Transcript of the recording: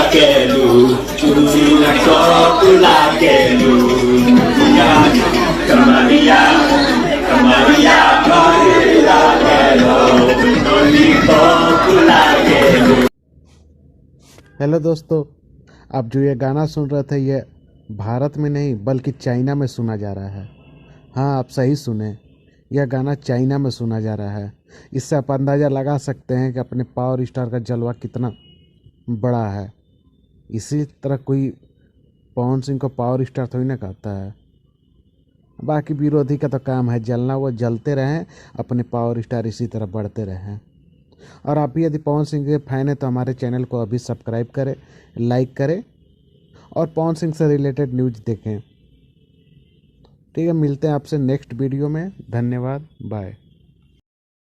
Lakelu, Chula Lakelu, Kamaria, Kamaria, Maria Lakelu. Hello दोस्तों, आप जो ये गाना सुन रहे थे ये भारत में नहीं बल्कि चाइना में सुना जा रहा है। हाँ, आप सही सुने, यह गाना चाइना में सुना जा रहा है। इससे आप अंदाज़ा लगा सकते हैं कि अपने पावर स्टार का जलवा कितना बड़ा है। इसी तरह कोई पवन सिंह को पावर स्टार थोड़ी ना कहता है। बाकी विरोधी का तो काम है जलना, वो जलते रहें, अपने पावर स्टार इसी तरह बढ़ते रहें। और आप भी यदि पवन सिंह के फैन हैं तो हमारे चैनल को अभी सब्सक्राइब करें, लाइक करें और पवन सिंह से रिलेटेड न्यूज़ देखें। ठीक है, मिलते हैं आपसे नेक्स्ट वीडियो में। धन्यवाद, बाय।